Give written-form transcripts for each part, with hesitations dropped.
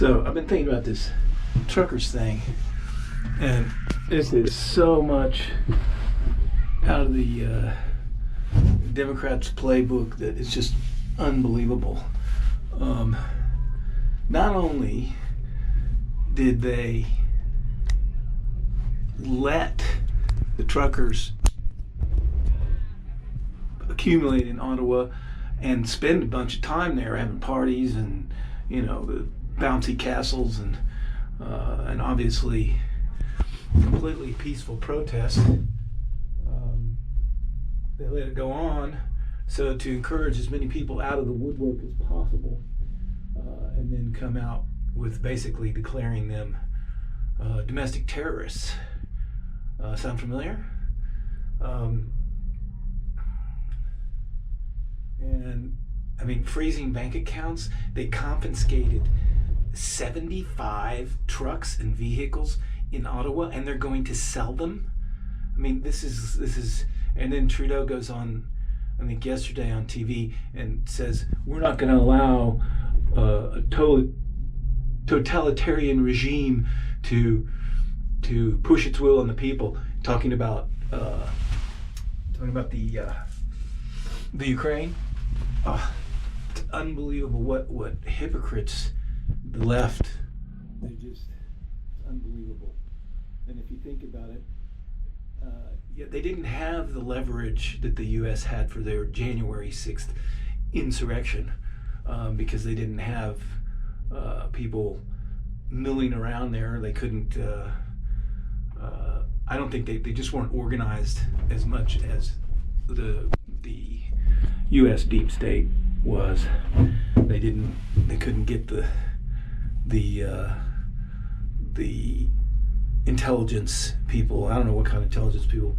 So I've been thinking about this truckers thing, and this is so much out of the Democrats' playbook that it's just unbelievable. Not only did they let the truckers accumulate in Ottawa and spend a bunch of time there having parties and, you know, the bouncy castles and obviously completely peaceful protest. They let it go on so to encourage as many people out of the woodwork as possible, and then come out with basically declaring them domestic terrorists. Sound familiar? And I mean, freezing bank accounts. They confiscated 75 trucks and vehicles in Ottawa, and they're going to sell them. I mean, this is. And then Trudeau goes on, I think yesterday on TV, and says we're not going to allow a totalitarian regime to push its will on the people. Talking about the Ukraine. It's unbelievable what hypocrites the left. They're just unbelievable. And if you think about it, they didn't have the leverage that the U.S. had for their January 6th insurrection, because they didn't have people milling around there. They couldn't. I don't think they just weren't organized as much as the U.S. deep state was. They couldn't get the intelligence people. I don't know what kind of intelligence people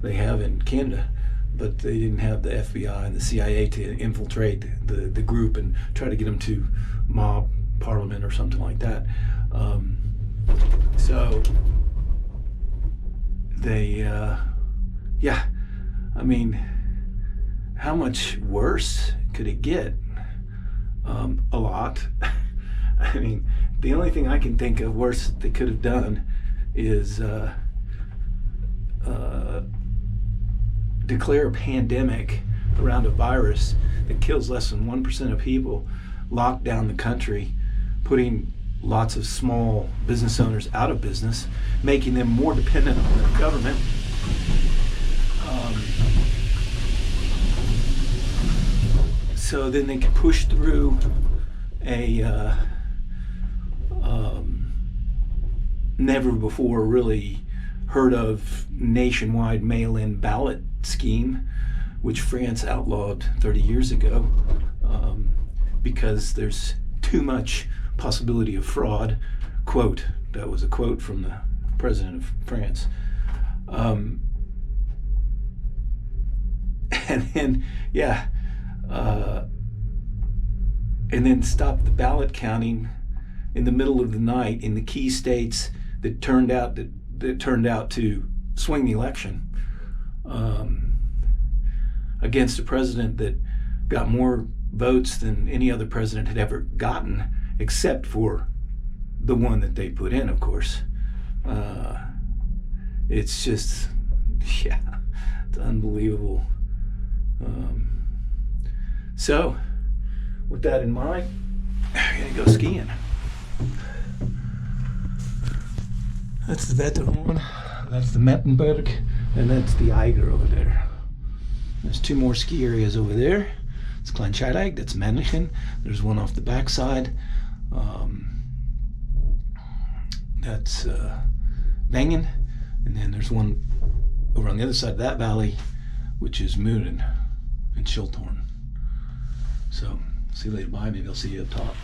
they have in Canada, but they didn't have the FBI and the CIA to infiltrate the group and try to get them to mob parliament or something like that. So they, I mean, how much worse could it get? A lot. I mean, the only thing I can think of worse they could have done is declare a pandemic around a virus that kills less than 1% of people, lock down the country, putting lots of small business owners out of business, making them more dependent on their government. So then they could push through a never before really heard of nationwide mail-in ballot scheme, which France outlawed 30 years ago, because there's too much possibility of fraud. Quote, that was a quote from the president of France. And then, and then stop the ballot counting in the middle of the night in the key states that turned out to swing the election, against a president that got more votes than any other president had ever gotten, except for the one that they put in, of course. It's just, it's unbelievable. So, with that in mind, I'm gonna go skiing. That's the Wetterhorn, that's the Mettenberg, and that's the Eiger over there. There's two more ski areas over there. It's Kleinscheidegg, that's Mannlichen. There's one off the backside. That's Wengen, and then there's one over on the other side of that valley, which is Muren and Schilthorn. So, see you later. Bye. Maybe I'll see you up top.